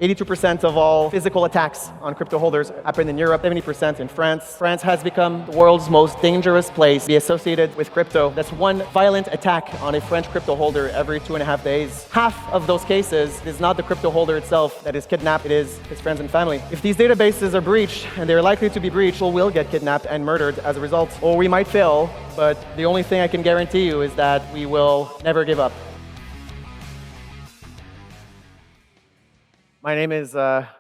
82% of all physical attacks on crypto holders happen in Europe, 70% in France. France has become the world's most dangerous place to be associated with crypto. That's one violent attack on a French crypto holder every 2.5 days. Half of those cases is not the crypto holder itself that is kidnapped, it is his friends and family. If these databases are breached, and they're likely to be breached, people will get kidnapped and murdered as a result. Or we might fail, but the only thing I can guarantee you is that we will never give up. My name is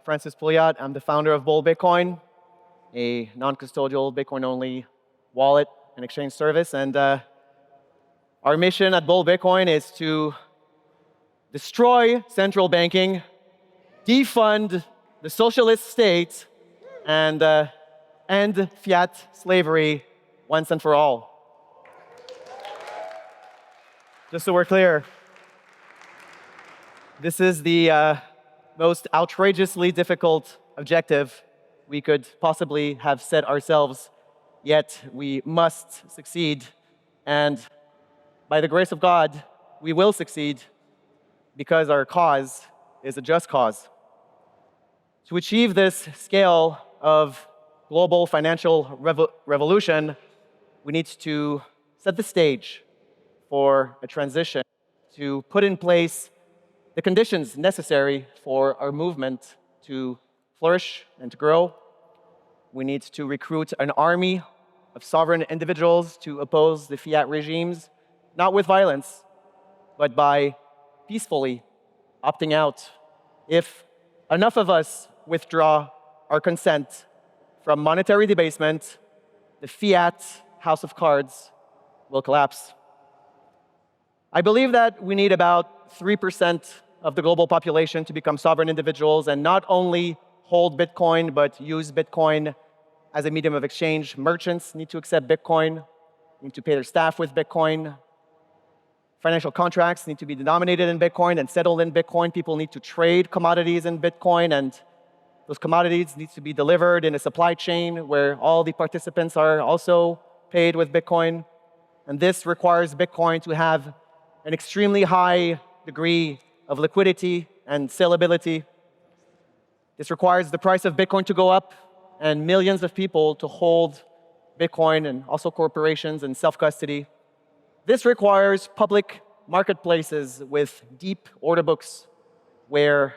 Francis Pouliot. I'm the founder of Bull Bitcoin, a non-custodial Bitcoin-only wallet and exchange service. And our mission at Bull Bitcoin is to destroy central banking, defund the socialist state, and end fiat slavery once and for all. Just so we're clear, this is the most outrageously difficult objective we could possibly have set ourselves, yet we must succeed. And by the grace of God, we will succeed because our cause is a just cause. To achieve this scale of global financial revolution, we need to set the stage for a transition, to put in place the conditions necessary for our movement to flourish and to grow. We need to recruit an army of sovereign individuals to oppose the fiat regimes, not with violence, but by peacefully opting out. If enough of us withdraw our consent from monetary debasement, the fiat house of cards will collapse. I believe that we need about 3% of the global population to become sovereign individuals and not only hold Bitcoin, but use Bitcoin as a medium of exchange. Merchants need to accept Bitcoin, need to pay their staff with Bitcoin. Financial contracts need to be denominated in Bitcoin and settled in Bitcoin. People need to trade commodities in Bitcoin, and those commodities need to be delivered in a supply chain where all the participants are also paid with Bitcoin. And this requires Bitcoin to have an extremely high degree of liquidity and salability. This requires the price of Bitcoin to go up and millions of people to hold Bitcoin, and also corporations and self-custody. This requires public marketplaces with deep order books where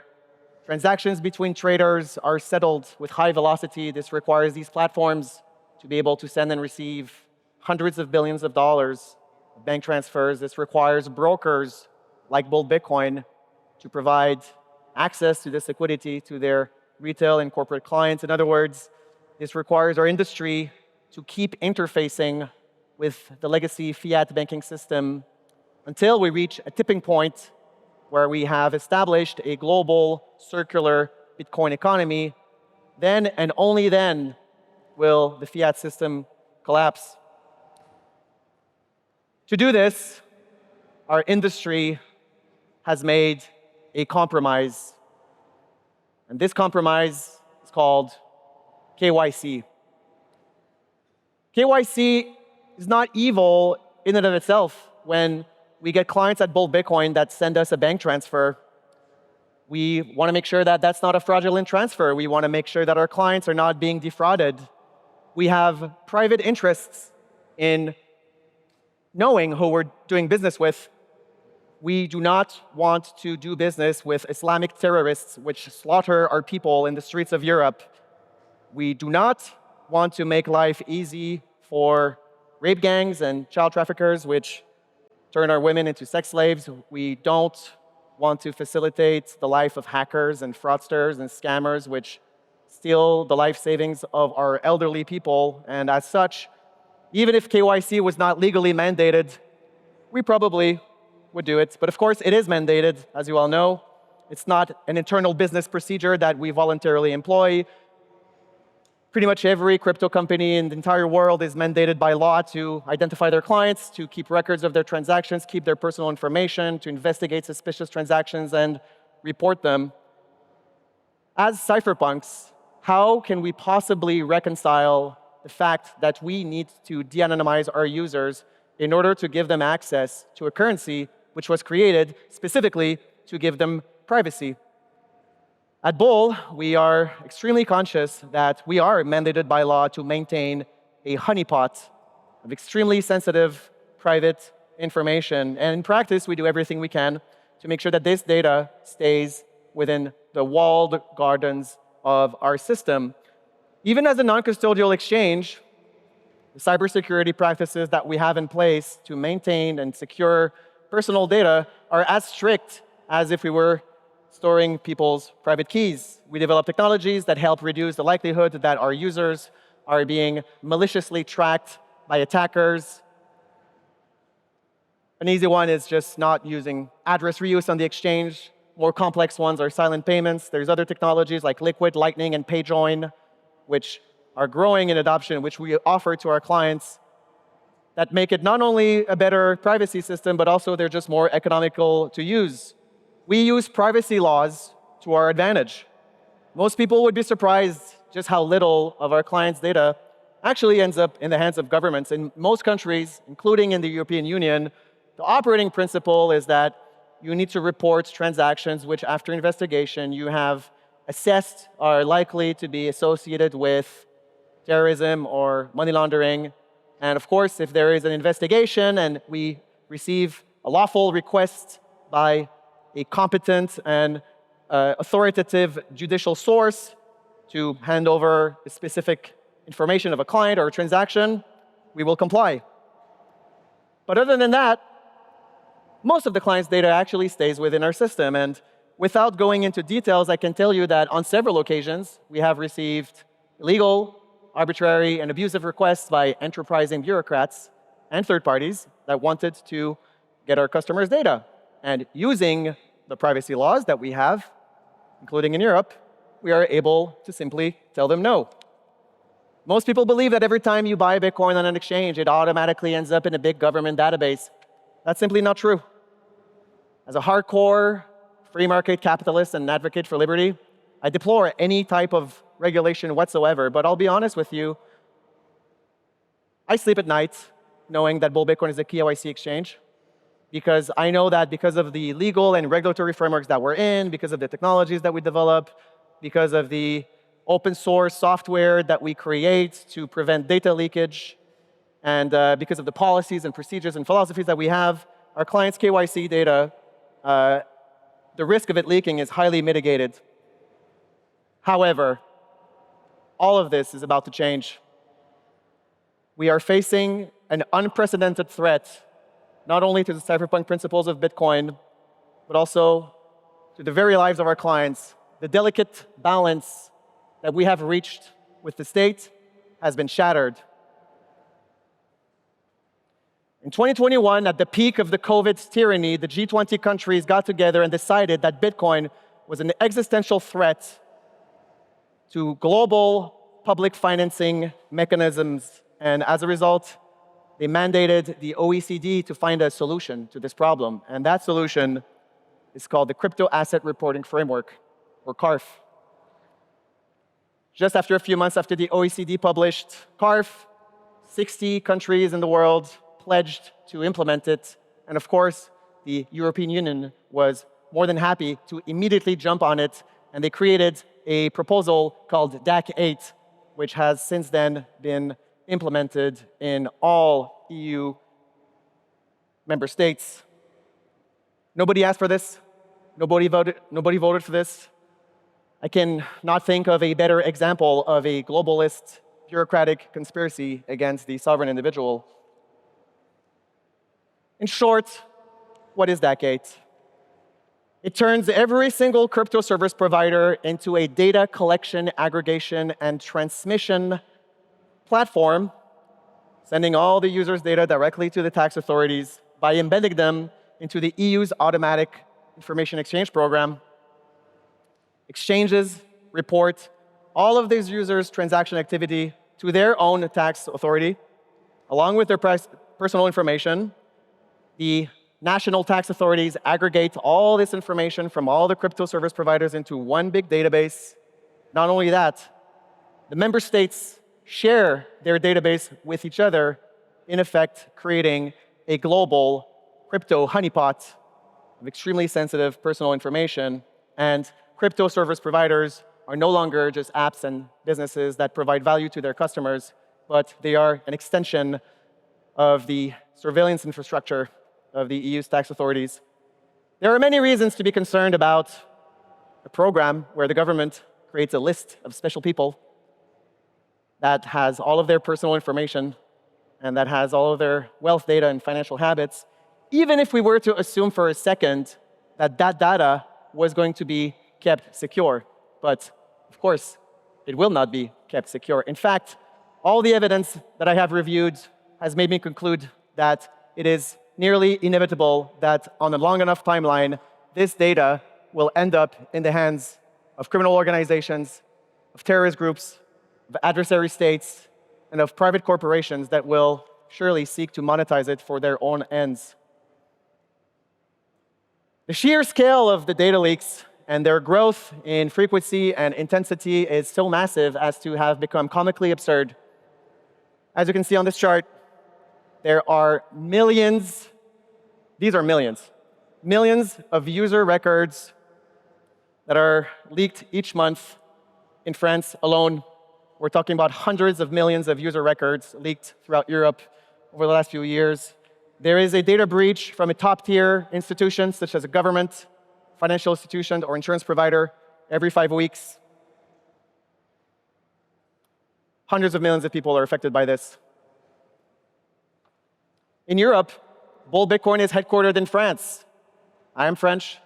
transactions between traders are settled with high velocity. This requires these platforms to be able to send and receive hundreds of billions of dollars of bank transfers. This requires brokers like Bull Bitcoin to provide access to this liquidity to their retail and corporate clients. In other words, this requires our industry to keep interfacing with the legacy fiat banking system until we reach a tipping point where we have established a global circular Bitcoin economy. Then and only then will the fiat system collapse. To do this, our industry has made a compromise. And this compromise is called KYC. KYC is not evil in and of itself. When we get clients at Bull Bitcoin that send us a bank transfer, we want to make sure that that's not a fraudulent transfer. We want to make sure that our clients are not being defrauded. We have private interests in knowing who we're doing business with. We do not want to do business with Islamic terrorists which slaughter our people in the streets of Europe. We do not want to make life easy for rape gangs and child traffickers which turn our women into sex slaves. We don't want to facilitate the life of hackers and fraudsters and scammers which steal the life savings of our elderly people. And as such, even if KYC was not legally mandated, we probably would do it. But of course, it is mandated, as you all know. It's not an internal business procedure that we voluntarily employ. Pretty much every crypto company in the entire world is mandated by law to identify their clients, to keep records of their transactions, keep their personal information, to investigate suspicious transactions and report them. As cypherpunks, how can we possibly reconcile the fact that we need to de-anonymize our users in order to give them access to a currency which was created specifically to give them privacy? At Bull, we are extremely conscious that we are mandated by law to maintain a honeypot of extremely sensitive private information. And in practice, we do everything we can to make sure that this data stays within the walled gardens of our system. Even as a non-custodial exchange, the cybersecurity practices that we have in place to maintain and secure personal data are as strict as if we were storing people's private keys. We develop technologies that help reduce the likelihood that our users are being maliciously tracked by attackers. An easy one is just not using address reuse on the exchange. More complex ones are silent payments. There's other technologies like Liquid, Lightning, and PayJoin, which are growing in adoption, which we offer to our clients that make it not only a better privacy system, but also they're just more economical to use. We use privacy laws to our advantage. Most people would be surprised just how little of our clients' data actually ends up in the hands of governments. In most countries, including in the European Union, the operating principle is that you need to report transactions which, after investigation, you have assessed are likely to be associated with terrorism or money laundering. And of course, if there is an investigation and we receive a lawful request by a competent and authoritative judicial source to hand over a specific information of a client or a transaction, we will comply. But other than that, most of the client's data actually stays within our system. And without going into details, I can tell you that on several occasions, we have received illegal, arbitrary, and abusive requests by enterprising bureaucrats and third parties that wanted to get our customers' data. And using the privacy laws that we have, including in Europe, we are able to simply tell them no. Most people believe that every time you buy Bitcoin on an exchange, it automatically ends up in a big government database. That's simply not true. As a hardcore free market capitalist and an advocate for liberty, I deplore any type of regulation whatsoever. But I'll be honest with you, I sleep at night knowing that Bull Bitcoin is a KYC exchange, because I know that because of the legal and regulatory frameworks that we're in, because of the technologies that we develop, because of the open source software that we create to prevent data leakage, and because of the policies and procedures and philosophies that we have, our clients' KYC data, the risk of it leaking is highly mitigated. However, all of this is about to change. We are facing an unprecedented threat, not only to the cypherpunk principles of Bitcoin, but also to the very lives of our clients. The delicate balance that we have reached with the state has been shattered. In 2021, at the peak of the COVID tyranny, the G20 countries got together and decided that Bitcoin was an existential threat to global public financing mechanisms. And as a result, they mandated the OECD to find a solution to this problem. And that solution is called the Crypto Asset Reporting Framework, or CARF. Just after a few months after the OECD published CARF, 60 countries in the world pledged to implement it. And of course, the European Union was more than happy to immediately jump on it. And they created a proposal called DAC8, which has since then been implemented in all EU member states. Nobody asked for this. Nobody voted for this. I can not think of a better example of a globalist bureaucratic conspiracy against the sovereign individual. In short, what is DAC8? It turns every single crypto service provider into a data collection, aggregation, and transmission platform, sending all the users' data directly to the tax authorities by embedding them into the EU's automatic information exchange program. Exchanges report all of these users' transaction activity to their own tax authority, along with their personal information. The national tax authorities aggregate all this information from all the crypto service providers into one big database. Not only that, the member states share their database with each other, in effect creating a global crypto honeypot of extremely sensitive personal information. And crypto service providers are no longer just apps and businesses that provide value to their customers, but they are an extension of the surveillance infrastructure of the EU's tax authorities. There are many reasons to be concerned about a program where the government creates a list of special people that has all of their personal information and that has all of their wealth data and financial habits, even if we were to assume for a second that that data was going to be kept secure. But of course, it will not be kept secure. In fact, all the evidence that I have reviewed has made me conclude that it is nearly inevitable that on a long enough timeline, this data will end up in the hands of criminal organizations, of terrorist groups, of adversary states, and of private corporations that will surely seek to monetize it for their own ends. The sheer scale of the data leaks and their growth in frequency and intensity is so massive as to have become comically absurd. As you can see on this chart, there are millions, these are millions of user records that are leaked each month in France alone. We're talking about hundreds of millions of user records leaked throughout Europe over the last few years. There is a data breach from a top-tier institution, such as a government, financial institution, or insurance provider every 5 weeks. Hundreds of millions of people are affected by this. In Europe, Bold Bitcoin is headquartered in France. I am French.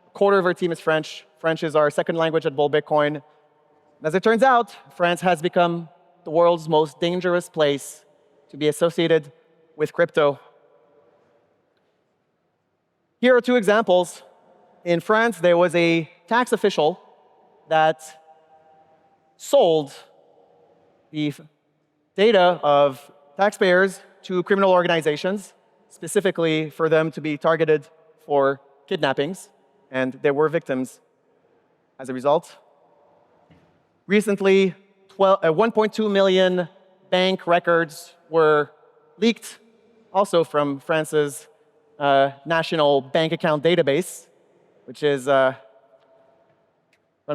A quarter of our team is French. French is our second language at Bold Bitcoin. As it turns out, France has become the world's most dangerous place to be associated with crypto. Here are two examples. In France, there was a tax official that sold the data of taxpayers to criminal organizations, specifically for them to be targeted for kidnappings, and there were victims as a result. Recently, 1.2 million bank records were leaked, also from France's national bank account database, which is run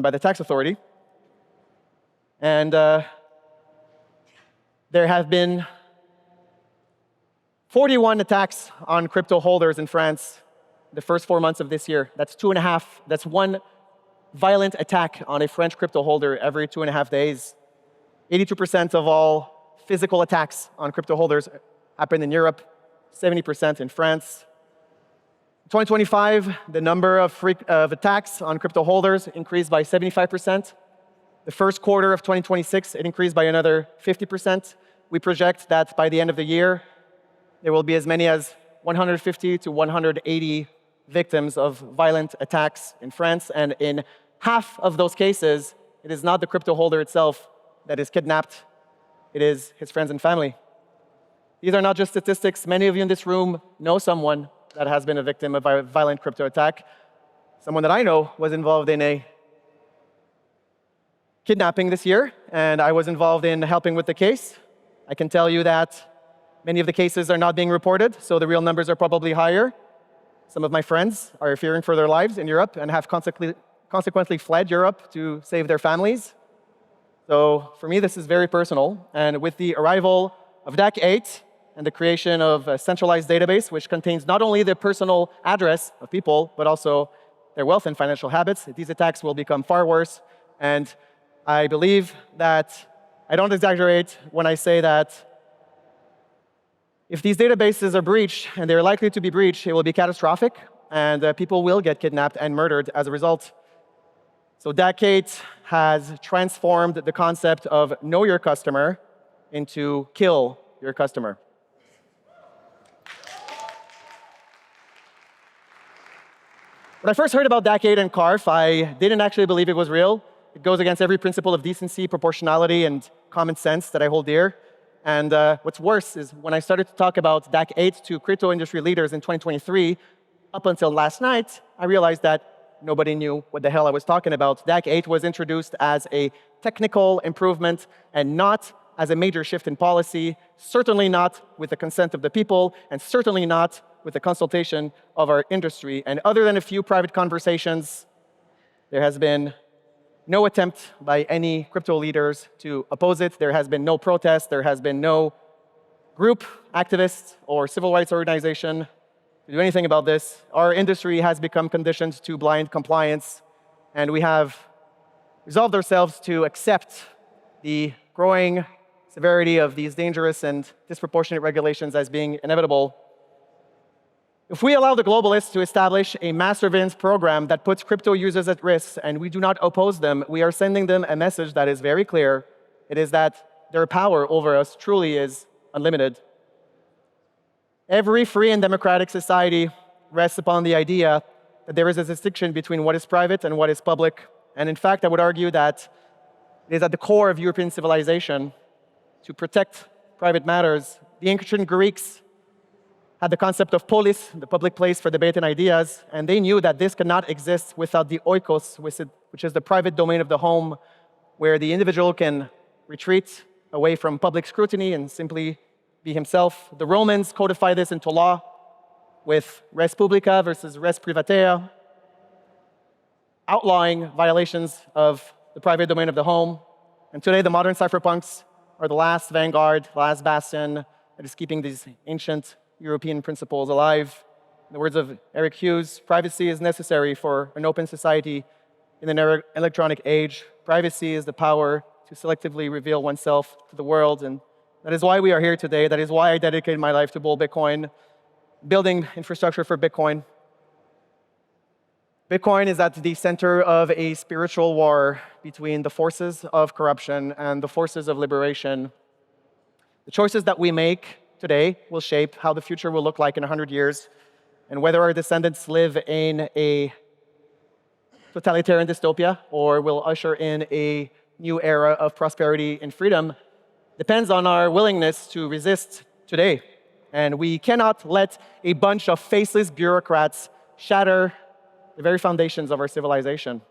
by the tax authority. And there have been 41 attacks on crypto holders in France the first 4 months of this year. That's 2.5, that's one violent attack on a French crypto holder every 2.5 days. 82% of all physical attacks on crypto holders happen in Europe, 70% in France. In 2025, the number of attacks on crypto holders increased by 75%. The first quarter of 2026, it increased by another 50%. We project that by the end of the year, there will be as many as 150 to 180 victims of violent attacks in France. And in half of those cases, it is not the crypto holder itself that is kidnapped. It is his friends and family. These are not just statistics. Many of you in this room know someone that has been a victim of a violent crypto attack. Someone that I know was involved in a kidnapping this year, and I was involved in helping with the case. I can tell you that many of the cases are not being reported, so the real numbers are probably higher. Some of my friends are fearing for their lives in Europe and have consequently fled Europe to save their families. So for me, this is very personal. And with the arrival of DAC8 and the creation of a centralized database, which contains not only the personal address of people, but also their wealth and financial habits, these attacks will become far worse. And I believe that I don't exaggerate when I say that if these databases are breached, and they're likely to be breached, it will be catastrophic, and people will get kidnapped and murdered as a result. So DAC8 has transformed the concept of know your customer into kill your customer. When I first heard about DAC8 and CARF, I didn't actually believe it was real. It goes against every principle of decency, proportionality, and common sense that I hold dear. And what's worse is when I started to talk about DAC8 to crypto industry leaders in 2023, up until last night, I realized that nobody knew what the hell I was talking about. DAC8 was introduced as a technical improvement and not as a major shift in policy, certainly not with the consent of the people, and certainly not with the consultation of our industry. And other than a few private conversations, There has been no attempt by any crypto leaders to oppose it. There has been no protest. There has been no group, activist, or civil rights organization to do anything about this. Our industry has become conditioned to blind compliance, and we have resolved ourselves to accept the growing severity of these dangerous and disproportionate regulations as being inevitable. If we allow the globalists to establish a mass surveillance program that puts crypto users at risk and we do not oppose them, we are sending them a message that is very clear. It is that their power over us truly is unlimited. Every free and democratic society rests upon the idea that there is a distinction between what is private and what is public. And in fact, I would argue that it is at the core of European civilization to protect private matters. The ancient Greeks had the concept of polis, the public place for debate and ideas, and they knew that this cannot exist without the oikos, which is the private domain of the home, where the individual can retreat away from public scrutiny and simply be himself. The Romans codified this into law with res publica versus res privatea, outlawing violations of the private domain of the home. And today, the modern cypherpunks are the last vanguard, the last bastion that is keeping these ancient European principles alive. In the words of Eric Hughes, privacy is necessary for an open society in an electronic age. Privacy is the power to selectively reveal oneself to the world, and that is why we are here today. That is why I dedicated my life to Bull Bitcoin, building infrastructure for Bitcoin. Bitcoin is at the center of a spiritual war between the forces of corruption and the forces of liberation. The choices that we make today will shape how the future will look like in 100 years, and whether our descendants live in a totalitarian dystopia or will usher in a new era of prosperity and freedom depends on our willingness to resist today. And we cannot let a bunch of faceless bureaucrats shatter the very foundations of our civilization.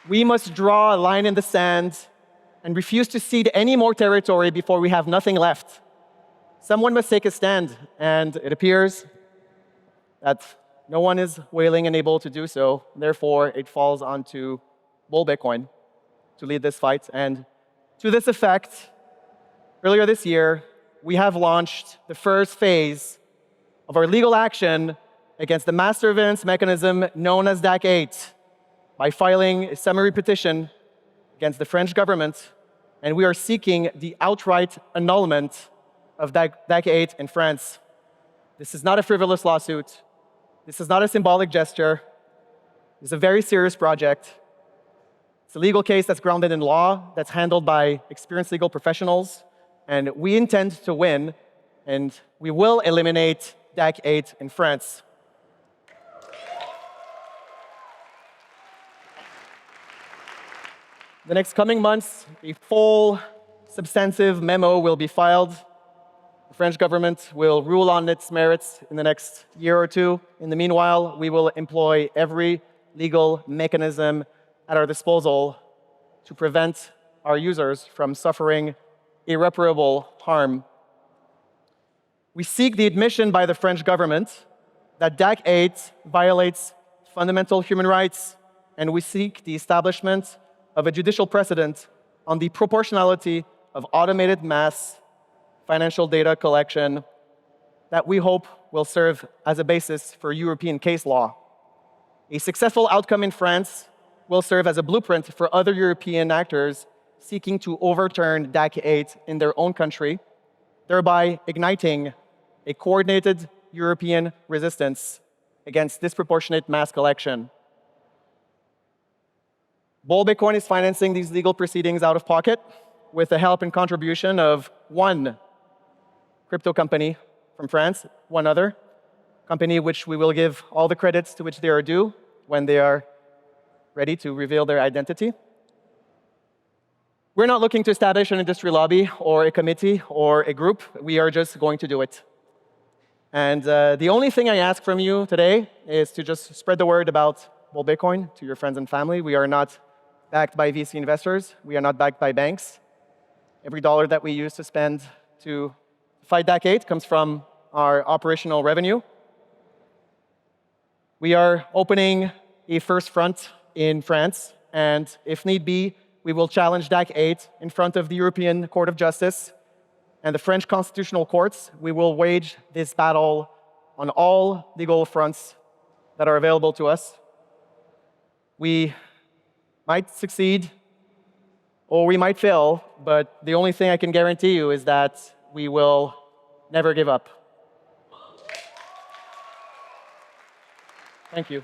We must draw a line in the sand and refuse to cede any more territory before we have nothing left. Someone must take a stand, and it appears that no one is willing and able to do so. Therefore, it falls onto Bull Bitcoin to lead this fight. And to this effect, earlier this year, we have launched the first phase of our legal action against the mass surveillance mechanism known as DAC8 by filing a summary petition against the French government, and we are seeking the outright annulment of DAC8 in France. This is not a frivolous lawsuit. This is not a symbolic gesture. It's a very serious project. It's a legal case that's grounded in law, that's handled by experienced legal professionals, and we intend to win, and we will eliminate DAC8 in France. The next coming months, a full substantive memo will be filed. The French government will rule on its merits in the next year or two. In the meanwhile, we will employ every legal mechanism at our disposal to prevent our users from suffering irreparable harm. We seek the admission by the French government that DAC8 violates fundamental human rights, and we seek the establishment of a judicial precedent on the proportionality of automated mass financial data collection that we hope will serve as a basis for European case law. A successful outcome in France will serve as a blueprint for other European actors seeking to overturn DAC8 in their own country, thereby igniting a coordinated European resistance against disproportionate mass collection. Bull Bitcoin is financing these legal proceedings out of pocket with the help and contribution of one crypto company from France, one other company which we will give all the credits to which they are due when they are ready to reveal their identity. We're not looking to establish an industry lobby or a committee or a group. We are just going to do it. And the only thing I ask from you today is to just spread the word about Bull Bitcoin to your friends and family. We are not backed by VC investors. We are not backed by banks. Every dollar that we use to spend to fight DAC8 comes from our operational revenue. We are opening a first front in France, and if need be, we will challenge DAC 8 in front of the European Court of Justice and the French constitutional courts. We will wage this battle on all legal fronts that are available to us. We might succeed or we might fail, but the only thing I can guarantee you is that we will never give up. Thank you.